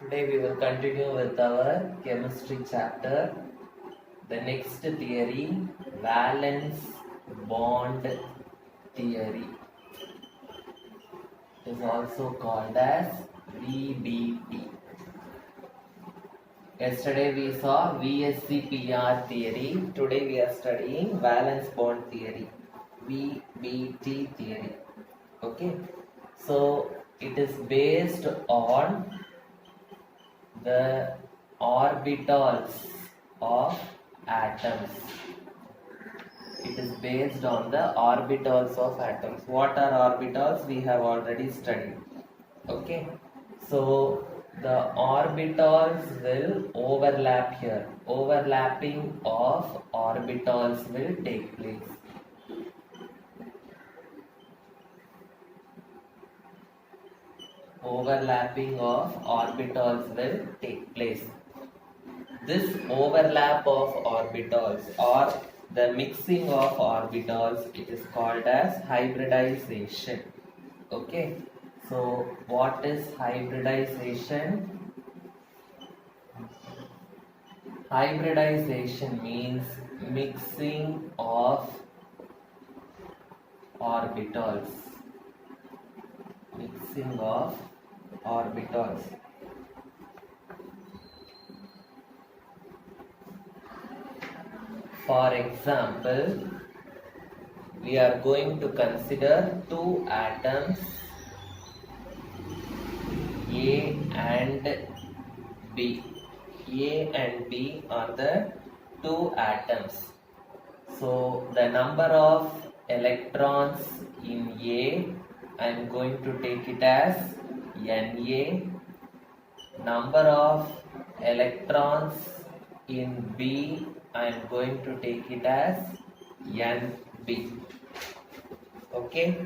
Today we will continue with our chemistry chapter. The next theory, valence bond theory, is also called as VBT. Yesterday we saw VSCPR theory. Today we are studying valence bond theory, VBT theory. Okay, so it is based on the orbitals of atoms. It is based on the orbitals of atoms. What are orbitals? We have already studied. Okay, so the orbitals will overlap here. Overlapping of orbitals will take place. Overlapping of orbitals will take place. This overlap of orbitals or the mixing of orbitals, it is called as hybridization. Okay, so what is hybridization? Hybridization means mixing of orbitals. Mixing of orbitals. For example, we are going to consider two atoms A and B. A and B are the two atoms. So the number of electrons in A, I am going to take it as Na. Number of electrons in B, I am going to take it as Nb. Okay.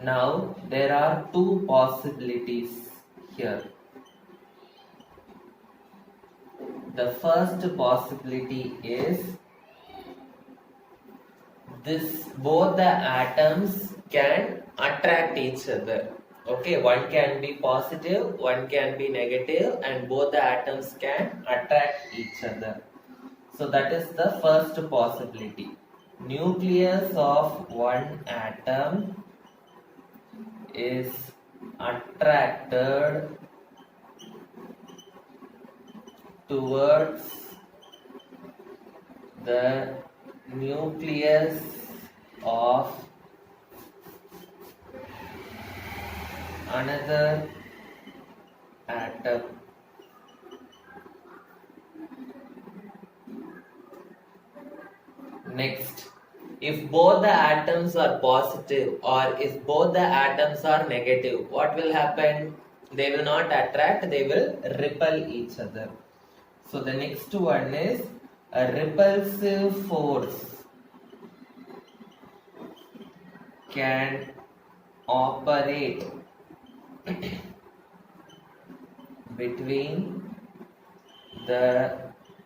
Now there are two possibilities here. The first possibility is both the atoms can attract each other. Okay, one can be positive, one can be negative, and both the atoms can attract each other. So that is the first possibility. Nucleus of one atom is attracted towards the nucleus of another atom. Next, if both the atoms are positive or if both the atoms are negative, what will happen? They will not attract, they will repel each other. So the next one is a repulsive force can operate between the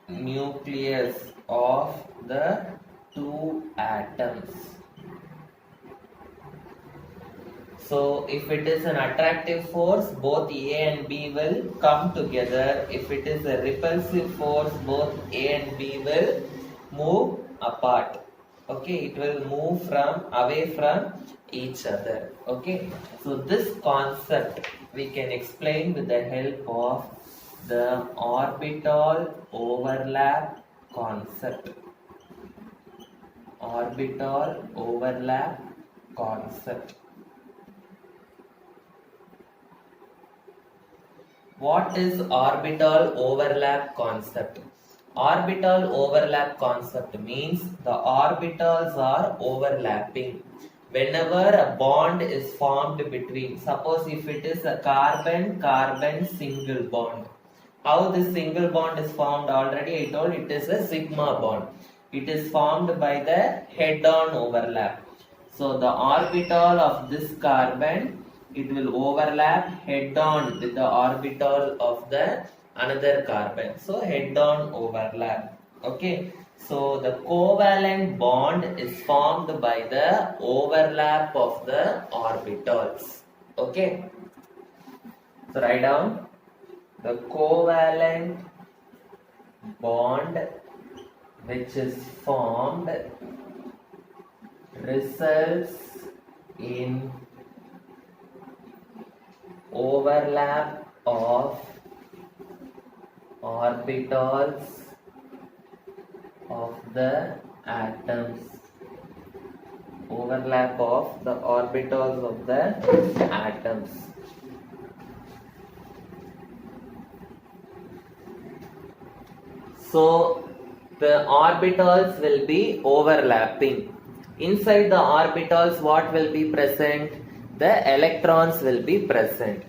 nucleus of the two atoms. So if it is an attractive force, both A and B will come together. If it is a repulsive force, both A and B will move apart. Okay, it will move away from each other. Okay, so this concept we can explain with the help of the orbital overlap concept. Orbital overlap concept. What is orbital overlap concept? Orbital overlap concept means the orbitals are overlapping. Whenever a bond is formed between, suppose if it is a carbon-carbon single bond. How this single bond is formed already I told, it is a sigma bond. It is formed by the head-on overlap. So the orbital of this carbon, it will overlap head-on with the orbital of the another carbon. So head-on overlap. Okay. So the covalent bond is formed by the overlap of the orbitals. Okay. So write down the covalent bond which is formed results in overlap of orbitals of the atoms. Overlap of the orbitals of the atoms. So the orbitals will be overlapping. Inside the orbitals, what will be present? The electrons will be present.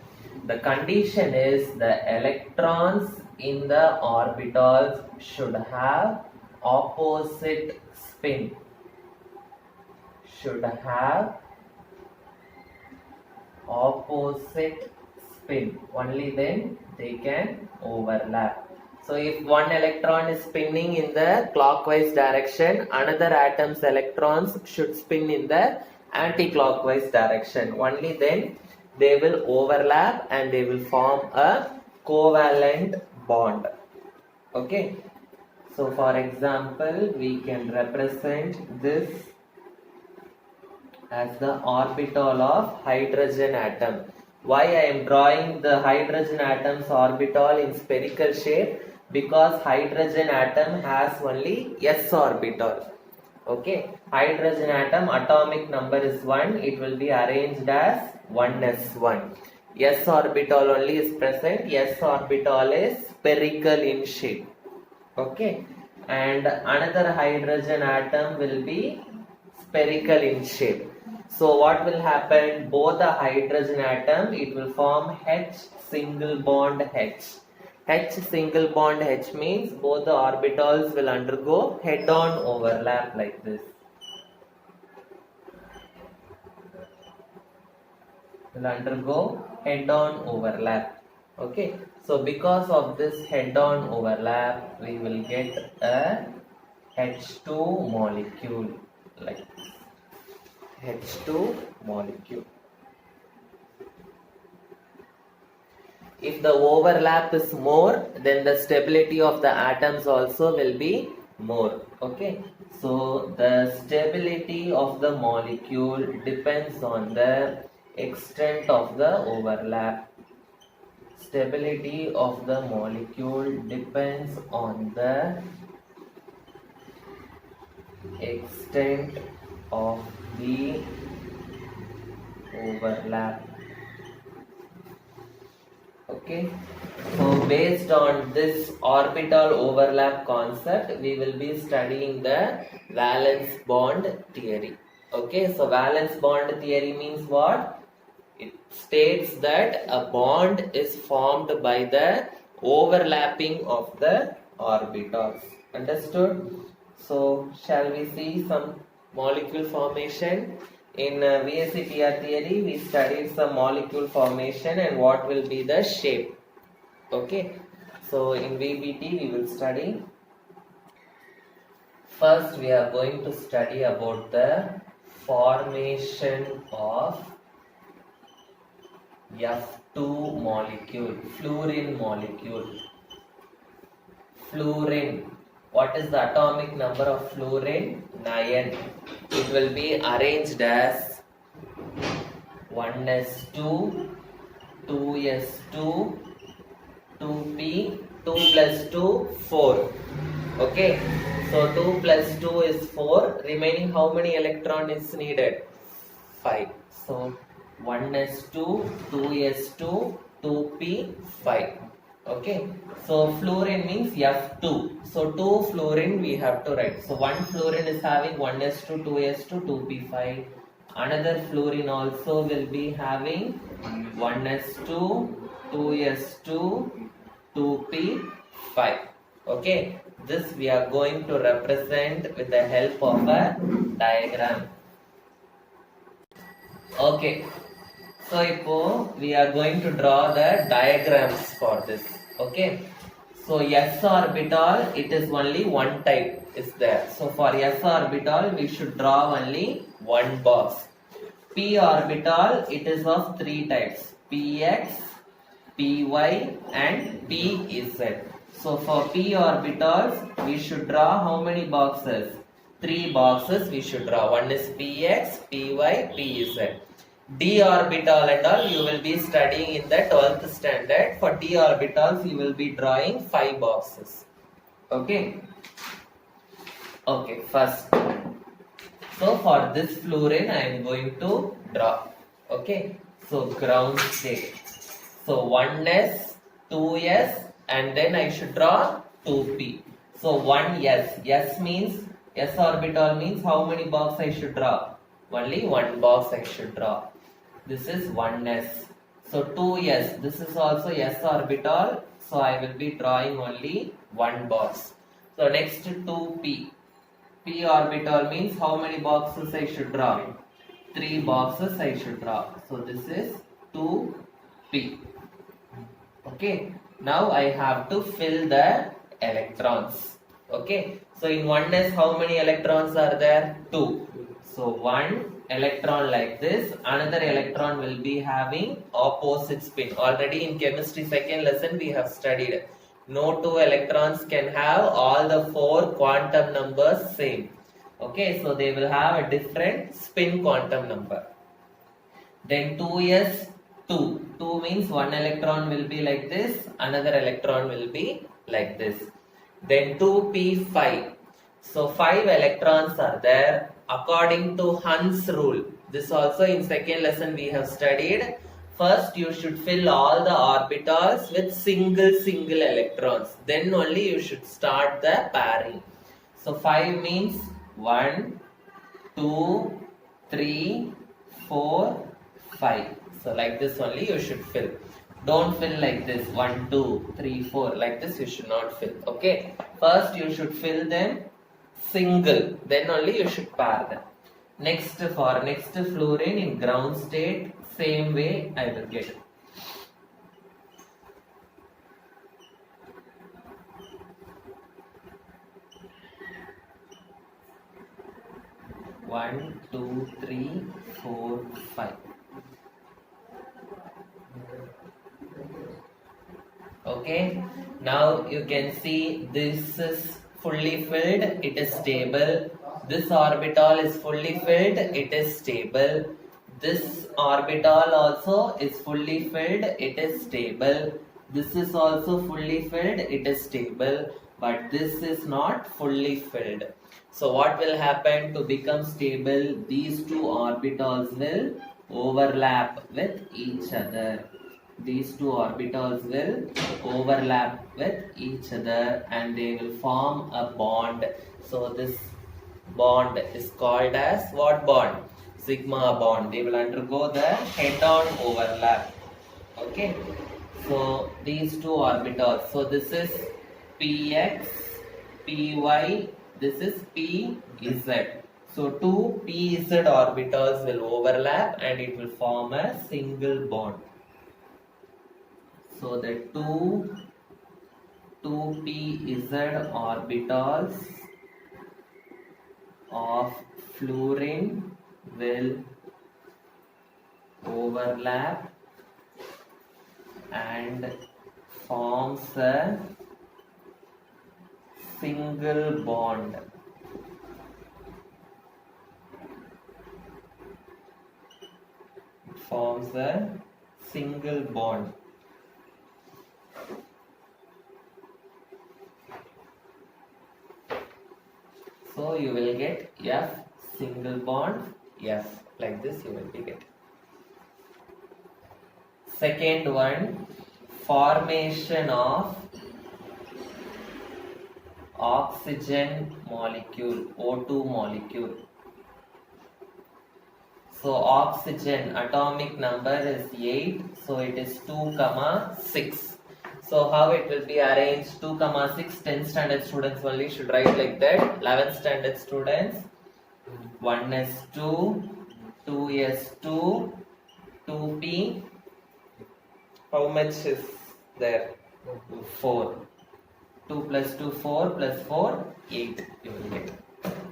The condition is the electrons in the orbitals should have opposite spin. Should have opposite spin. Only then they can overlap. So if one electron is spinning in the clockwise direction, another atom's electrons should spin in the anti-clockwise direction. Only then they will overlap and they will form a covalent bond. Okay. So for example, we can represent this as the orbital of hydrogen atom. Why I am drawing the hydrogen atom's orbital in spherical shape? Because hydrogen atom has only s orbital. Okay, hydrogen atom atomic number is 1. It will be arranged as 1s1. S orbital only is present. S orbital is spherical in shape. Okay, and another hydrogen atom will be spherical in shape. So what will happen? Both the hydrogen atom, it will form H single bond H. H single bond H means both the orbitals will undergo head-on overlap like this. Will undergo head-on overlap. Okay. So because of this head-on overlap, we will get a H2 molecule like this. H2 molecule. If the overlap is more, then the stability of the atoms also will be more. Okay. So the stability of the molecule depends on the extent of the overlap. Stability of the molecule depends on the extent of the overlap. Okay, so based on this orbital overlap concept, we will be studying the valence bond theory. Okay, so valence bond theory means what? It states that a bond is formed by the overlapping of the orbitals. Understood? So shall we see some molecule formation? In VSC TR theory, we studied some molecule formation and what will be the shape. Okay, so in VBT we will study. First, we are going to study about the formation of F2 molecule, fluorine molecule. Fluorine. What is the atomic number of fluorine? 9. It will be arranged as 1s2, 2s2, 2p, 2 plus 2, 4. Okay, so 2 plus 2 is 4. Remaining how many electron is needed? 5. So 1s2, 2s2, 2p, 5. Okay, so fluorine means F2. So 2 fluorine we have to write. So one fluorine is having 1s2, 2s2, 2p5. Another fluorine also will be having 1s2, 2s2, 2p5. Okay, this we are going to represent with the help of a diagram. Okay. So now we are going to draw the diagrams for this. Okay. So s orbital, it is only one type is there. So for s orbital, we should draw only one box. P orbital, it is of three types: px, Py and Pz. So for p orbitals, we should draw how many boxes? 3 boxes we should draw. One is Px, Py, Pz. D orbital and all you will be studying in the 12th standard. For d orbitals, you will be drawing 5 boxes. Okay. Okay, first. So for this fluorine, I am going to draw. Okay. So ground state. So 1s, 2s, and then I should draw 2p. So 1s. S means, s orbital means how many boxes I should draw? Only one box I should draw. This is 1s. So 2s. This is also s orbital. So I will be drawing only one box. So next 2p. P orbital means how many boxes I should draw? 3 boxes I should draw. So this is 2p. Okay. Now I have to fill the electrons. Okay. So in 1s how many electrons are there? 2. So 1 electron like this. Another electron will be having opposite spin. Already in chemistry second lesson we have studied. No 2 electrons can have all the 4 quantum numbers same. Okay, so they will have a different spin quantum number. Then 2s, 2. 2 means 1 electron will be like this, another electron will be like this. Then 2p, 5. So 5 electrons are there according to Hund's rule. This also in second lesson we have studied. First, you should fill all the orbitals with single electrons. Then only you should start the pairing. So 5 means 1, 2, 3, 4, 5. So like this only you should fill. Don't fill like this 1, 2, 3, 4. Like this you should not fill. Okay. First you should fill them single. Then only you should pair them. Next for next fluorine in ground state. Same way I will get. One, two, three, 4, 5. Okay. Now you can see this is fully filled. It is stable. This orbital is fully filled. It is stable. This orbital also is fully filled, it is stable. This is also fully filled, it is stable. But this is not fully filled. So what will happen to become stable? These 2 orbitals will overlap with each other. These 2 orbitals will overlap with each other and they will form a bond. So this bond is called as what bond? Sigma bond. They will undergo the head-on overlap. Okay. So these 2 orbitals. So this is Px, Py, this is Pz. So 2 Pz orbitals will overlap and it will form a single bond. So the 2 Pz orbitals of fluorine will overlap and forms a single bond. It forms a single bond. So you will get F single bond F, like this you will be getting. Second one, formation of oxygen molecule, O2 molecule. So oxygen atomic number is 8, so it is 2, 6. So how it will be arranged? 2, 6, 10 standard students only should write like that. 11 standard students, 1s2, 2s2, 2p. How much is there? 4. 2 plus 2, 4 plus 4, 8 you will get.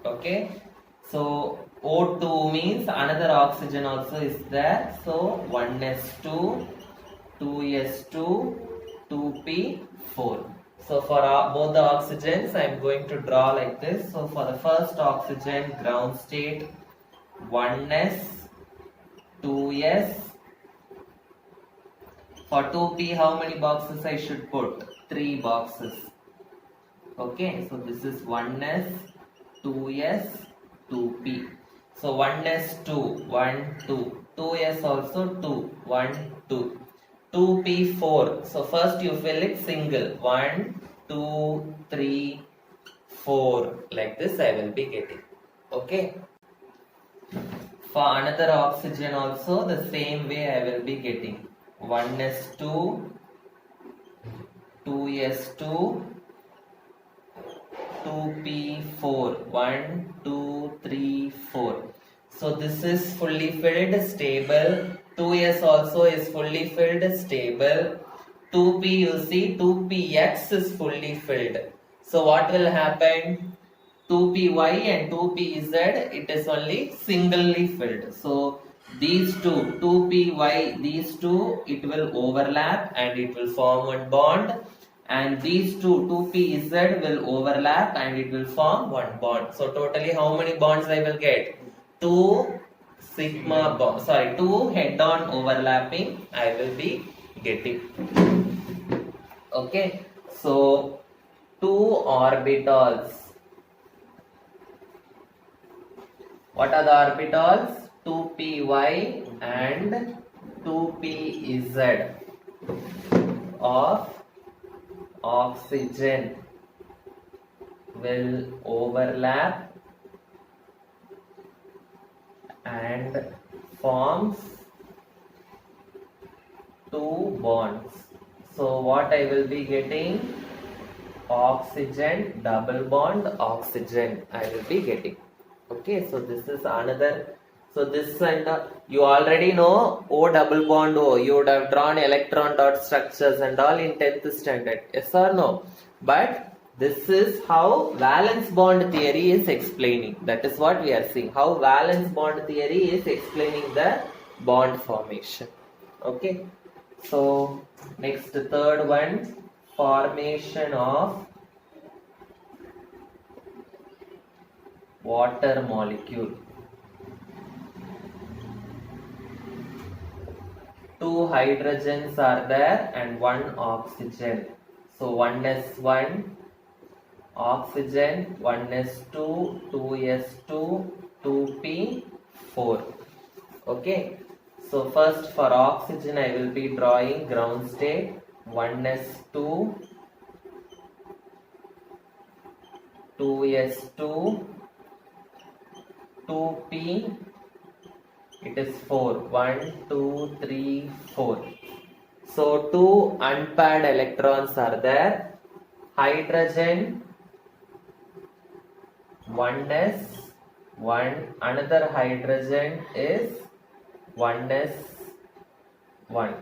Okay. So O2 means another oxygen also is there. So 1s2, 2s2, 2p4. So for both the oxygens, I am going to draw like this. So for the first oxygen, ground state, 1s, 2s. For 2p, how many boxes I should put? 3 boxes. Okay, so this is 1s, 2s, 2p. So 1s 2, 1, 2. 2s also 2, 1, 2. 2p 4. So first you fill it single. 1, 2, 3, 4. Like this I will be getting. Okay. For another oxygen also the same way I will be getting. 1s2, 2s2, 2p4. 1, 2, 3, 4. So this is fully filled, stable. 2s also is fully filled, stable. 2p, you see 2px is fully filled. So what will happen? 2py and 2pz, it is only singly filled. So these two, 2py, these two, it will overlap and it will form one bond. And these two, 2pz will overlap and it will form one bond. So totally how many bonds I will get? 2 sigma bond, sorry, 2 head-on overlapping I will be getting. Okay, so 2 orbitals. What are the orbitals? 2py and 2pz of oxygen will overlap and forms 2 bonds. So what I will be getting? Oxygen, double bond, oxygen I will be getting. Okay, so this is another. So this and you already know O double bond O. You would have drawn electron dot structures and all in 10th standard. Yes or no? But this is how valence bond theory is explaining. That is what we are seeing. How valence bond theory is explaining the bond formation. Okay. So next third one, formation of water molecule. 2 hydrogens are there and 1 oxygen. So 1s1 oxygen, 1s2, 2s2, 2p4. Okay. So first for oxygen I will be drawing ground state, 1s2, 2s2, 2p, it is 4. 1, 2, 3, 4. So 2 unpaired electrons are there. Hydrogen 1s, 1. Another hydrogen is 1s, 1.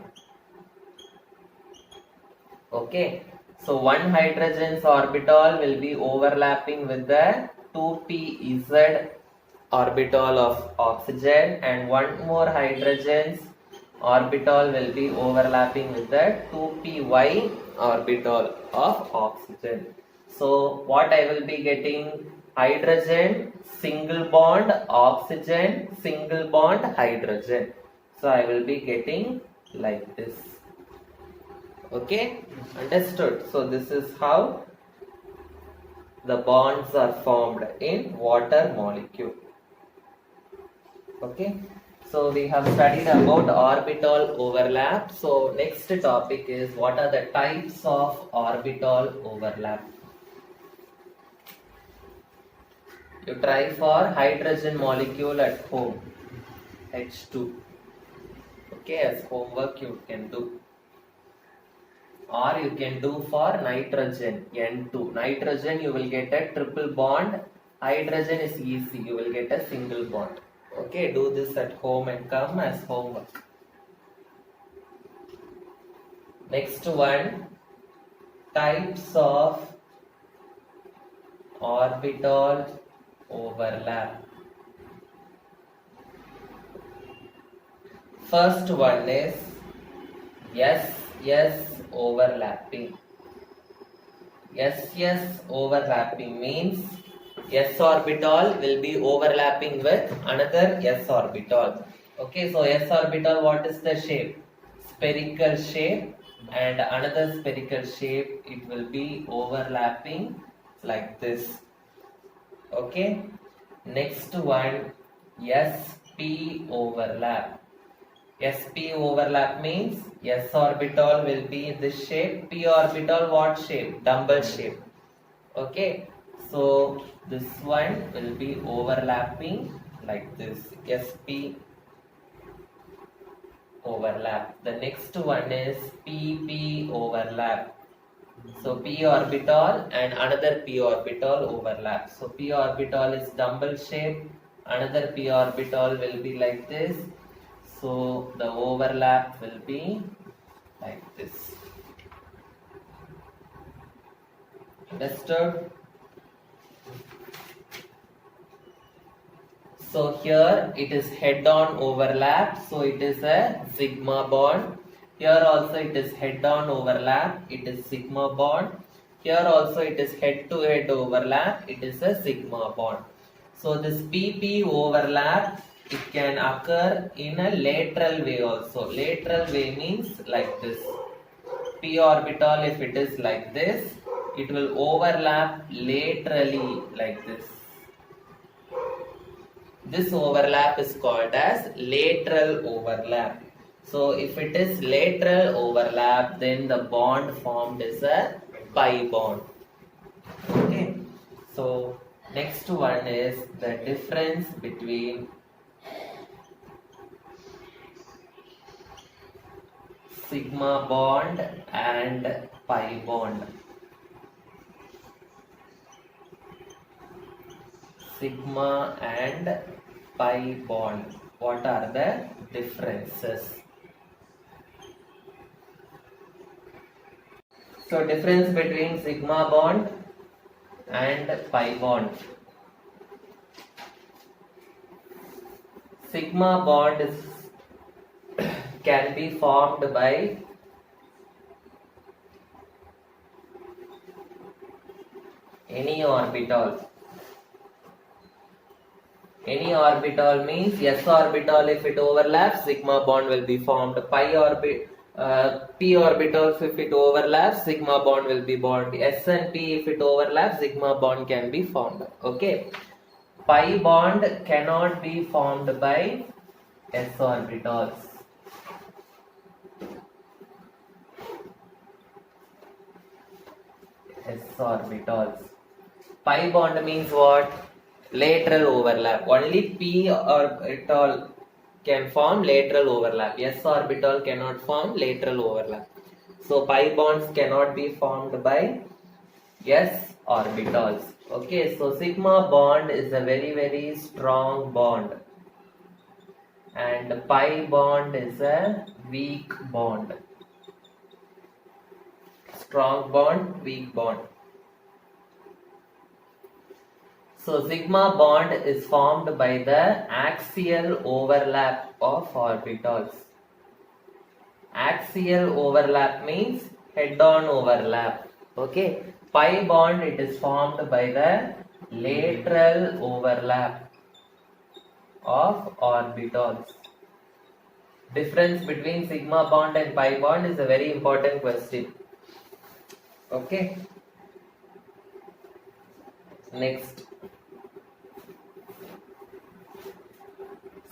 Okay. So 1 hydrogen's orbital will be overlapping with the 2pz orbital of oxygen, and 1 more hydrogen's orbital will be overlapping with the 2py orbital of oxygen. So what I will be getting? Hydrogen, single bond, oxygen, single bond, hydrogen. So I will be getting like this. Okay, understood? So this is how the bonds are formed in water molecule. Okay, so we have studied about orbital overlap. So next topic is what are the types of orbital overlap. You try for hydrogen molecule at home, H2. Okay, as homework you can do. Or you can do for nitrogen, N2. Nitrogen you will get a triple bond. Hydrogen is easy, you will get a single bond. Okay, do this at home and come as homework. Next one, types of orbital overlap. First one is S overlapping. S overlapping means s orbital will be overlapping with another s orbital. Okay, so s orbital, what is the shape? Spherical shape, and another spherical shape, it will be overlapping like this. Okay, next one, sp overlap. Sp overlap means s orbital will be this shape, p orbital what shape? Dumbbell shape. Okay, so this one will be overlapping like this, sp overlap. The next one is pp overlap. So p orbital and another p orbital overlap. So p orbital is dumbbell shape, another p orbital will be like this. So the overlap will be like this. Understood? So here it is head-on overlap, so it is a sigma bond. Here also it is head-on overlap, it is sigma bond. Here also it is head-to-head overlap, it is a sigma bond. So this PP overlap, it can occur in a lateral way also. Lateral way means like this. P orbital, if it is like this, it will overlap laterally like this. This overlap is called as lateral overlap. So if it is lateral overlap, then the bond formed is a pi bond. Okay. So next one is the difference between sigma bond and pi bond. Sigma and pi bond. What are the differences? So difference between sigma bond and pi bond. Sigma bond is can be formed by any orbital. Any orbital means s orbital, if it overlaps, sigma bond will be formed. P orbitals, if it overlaps, sigma bond will be formed. S and P, if it overlaps, sigma bond can be formed. Okay. Pi bond cannot be formed by s orbitals. S orbitals. Pi bond means what? Lateral overlap. Only p orbital can form lateral overlap. S orbital cannot form lateral overlap. So pi bonds cannot be formed by s orbitals. Okay, so sigma bond is a very strong bond, and pi bond is a weak bond. Strong bond, weak bond. So sigma bond is formed by the axial overlap of orbitals. Axial overlap means head-on overlap. Okay. Pi bond, it is formed by the lateral overlap of orbitals. Difference between sigma bond and pi bond is a very important question. Okay. Next.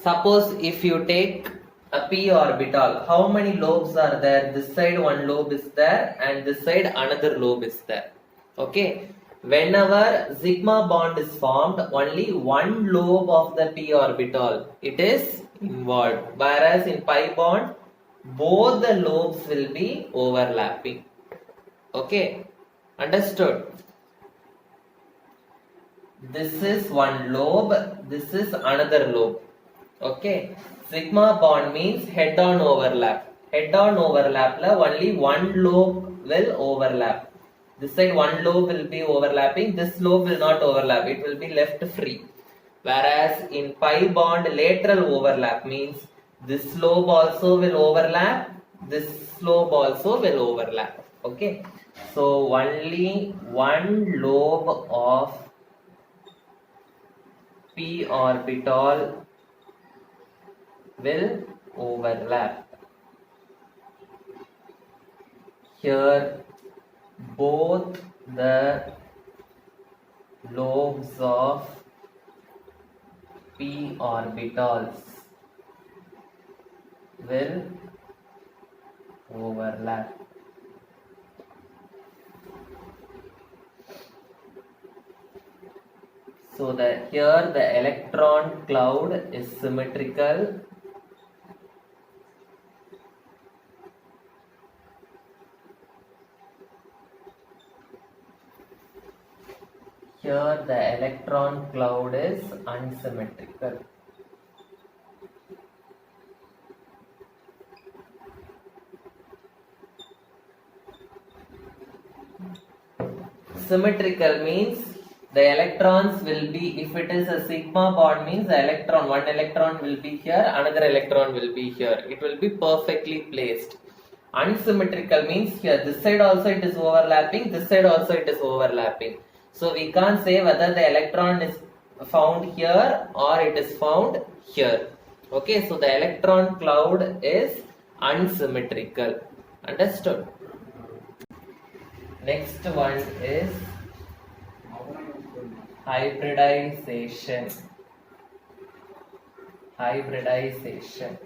Suppose if you take a p orbital, how many lobes are there? This side one lobe is there and this side another lobe is there. Okay. Whenever sigma bond is formed, only one lobe of the p orbital, it is involved. Whereas in pi bond, both the lobes will be overlapping. Okay. Understood? This is one lobe, this is another lobe. Okay, sigma bond means head-on overlap. Head-on overlap la only one lobe will overlap. This side one lobe will be overlapping, this lobe will not overlap, it will be left free. Whereas in pi bond lateral overlap means this lobe also will overlap, this slope also will overlap. Okay, so only one lobe of p orbital will overlap. Here both the lobes of p orbitals will overlap. So that here the electron cloud is symmetrical. Here the electron cloud is unsymmetrical. Symmetrical means the electrons will be, if it is a sigma bond means the electron, one electron will be here, another electron will be here. It will be perfectly placed. Unsymmetrical means here this side also it is overlapping, this side also it is overlapping. So we can't say whether the electron is found here or it is found here. Okay, so the electron cloud is unsymmetrical. Understood? Next one is hybridization. Hybridization.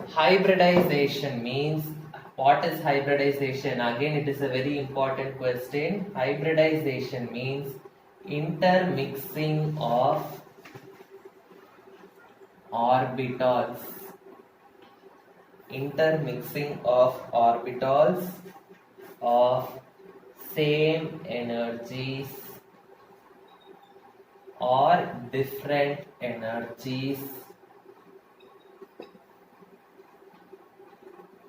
Hybridization means, what is hybridization? Again, it is a very important question. Hybridization means intermixing of orbitals. Intermixing of orbitals of same energies or different energies.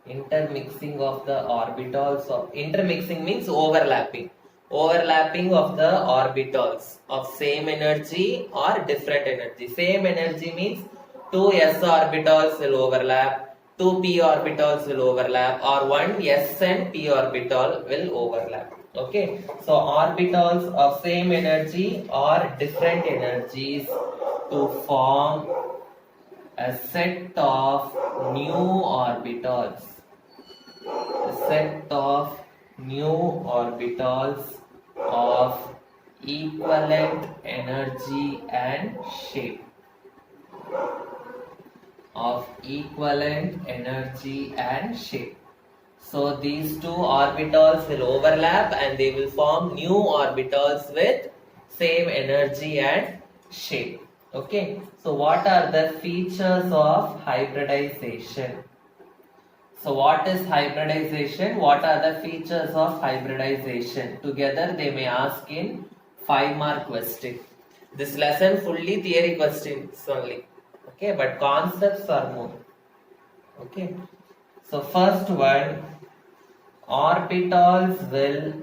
Intermixing of the orbitals of, intermixing means overlapping. Overlapping of the orbitals of same energy or different energy. Same energy means two s orbitals will overlap, two p orbitals will overlap, or one s and p orbital will overlap. Okay, so orbitals of same energy or different energies to form a set of new orbitals. A set of new orbitals of equivalent energy and shape. Of equivalent energy and shape. So these two orbitals will overlap and they will form new orbitals with same energy and shape. Okay, so what are the features of hybridization? So what is hybridization? What are the features of hybridization? Together they may ask in 5-mark question. This lesson fully theory questions only. Okay, but concepts are more. Okay, so first one, orbitals will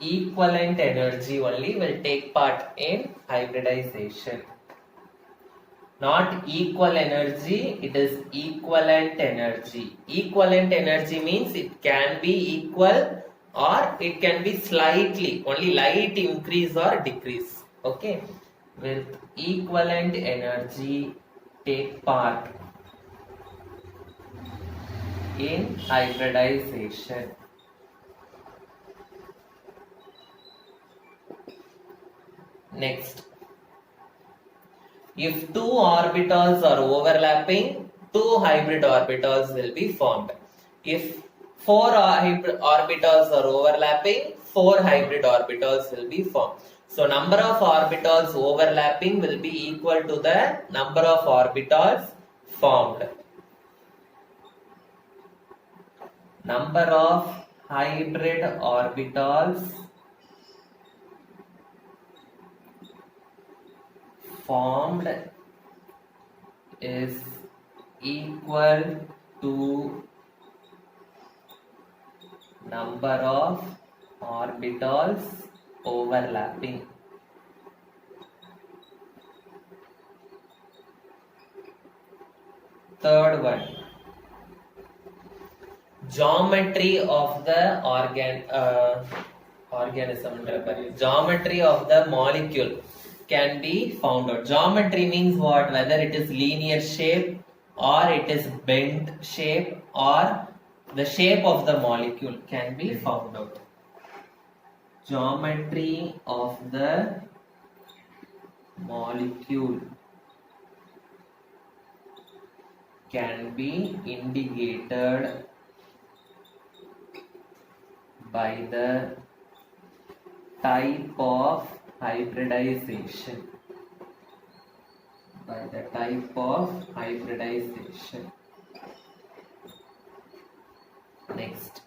equivalent energy only will take part in hybridization. Not equal energy, it is equivalent energy. Equivalent energy means it can be equal or it can be slightly, only light increase or decrease. Okay, with equivalent energy take part in hybridization. Next, if two orbitals are overlapping, two hybrid orbitals will be formed. If four orbitals are overlapping, four hybrid orbitals will be formed. So number of orbitals overlapping will be equal to the number of orbitals formed. Number of hybrid orbitals formed is equal to number of orbitals overlapping. Third one, geometry of the geometry of the molecule can be found out. Geometry means what? Whether it is linear shape or it is bent shape or the shape of the molecule can be found out. Geometry of the molecule can be indicated by the type of hybridization. By the type of hybridization. Next.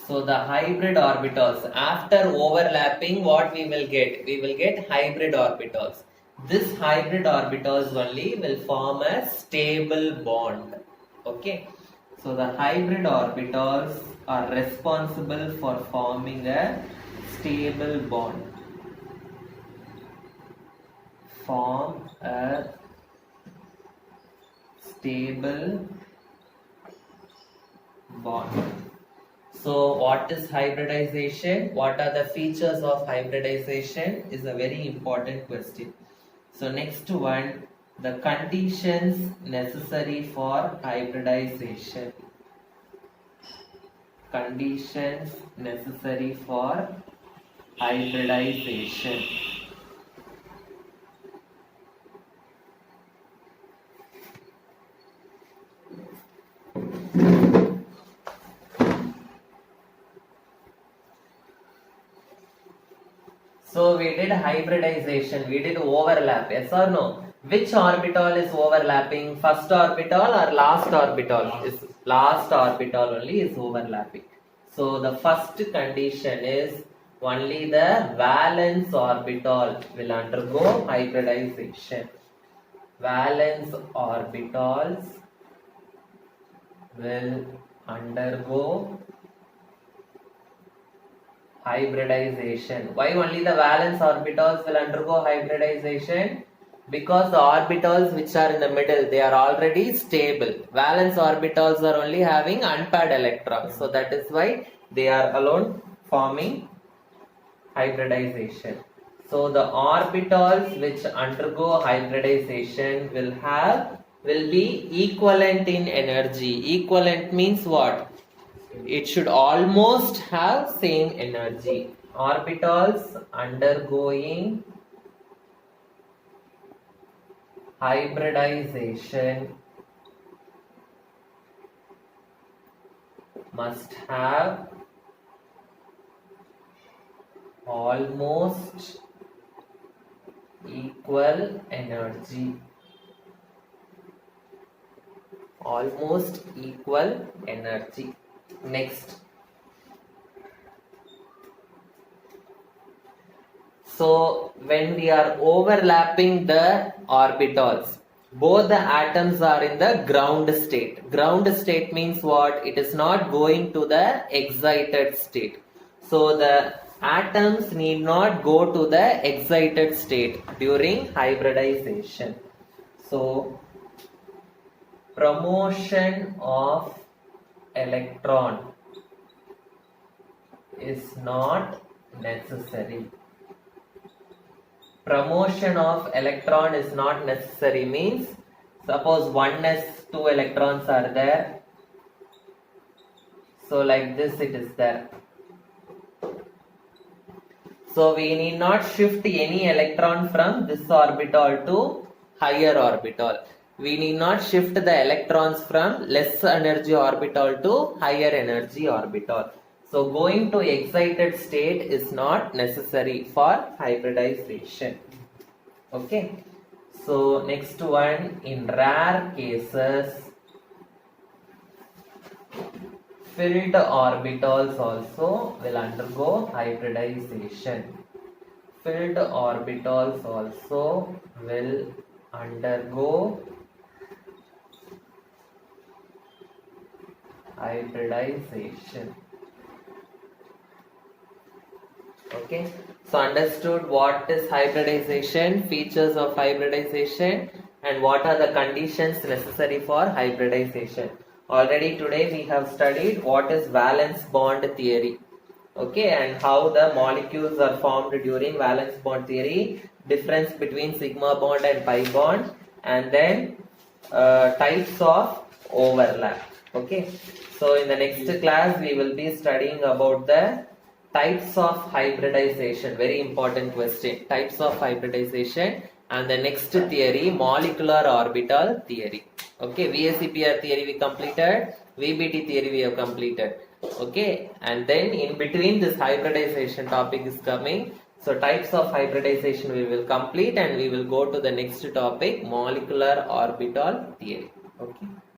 So the hybrid orbitals, after overlapping, what we will get? We will get hybrid orbitals. This hybrid orbitals only will form a stable bond. Okay. So the hybrid orbitals are responsible for forming a stable bond. Form a stable bond. So what is hybridization? What are the features of hybridization is a very important question. So next one, the conditions necessary for hybridization. Conditions necessary for hybridization. So we did hybridization, we did overlap, yes or no? Which orbital is overlapping? First orbital or last orbital? Last orbital only is overlapping. So the first condition is only the valence orbital will undergo hybridization. Valence orbitals will undergo hybridization. Why only the valence orbitals will undergo hybridization? Because the orbitals which are in the middle, they are already stable. Valence orbitals are only having unpaired electrons. So that is why they are alone forming hybridization. So the orbitals which undergo hybridization will be equivalent in energy. Equivalent means what? It should almost have same energy. Orbitals undergoing hybridization must have almost equal energy. Almost equal energy. Next. So when we are overlapping the orbitals, both the atoms are in the ground state. Ground state means what? It is not going to the excited state. So the atoms need not go to the excited state during hybridization. So promotion of electron is not necessary. Promotion of electron is not necessary means, suppose 1s 2 electrons are there, so like this it is there. So we need not shift any electron from this orbital to higher orbital. We need not shift the electrons from less energy orbital to higher energy orbital. So going to excited state is not necessary for hybridization. Okay. So next one, in rare cases, filled orbitals also will undergo hybridization. Filled orbitals also will undergo hybridization. Okay, so understood what is hybridization, features of hybridization. and what are the conditions necessary for hybridization. Already today we have studied what is valence bond theory, okay, and how the molecules are formed during valence bond theory, difference between sigma bond and pi bond, and then types of overlap. Okay, so in the next class we will be studying about the types of hybridization. Very important question. Types of hybridization, and the next theory, molecular orbital theory. Okay, VSEPR theory we completed, VBT theory we have completed. Okay, and then in between this hybridization topic is coming. So types of hybridization we will complete, and we will go to the next topic, molecular orbital theory. Okay.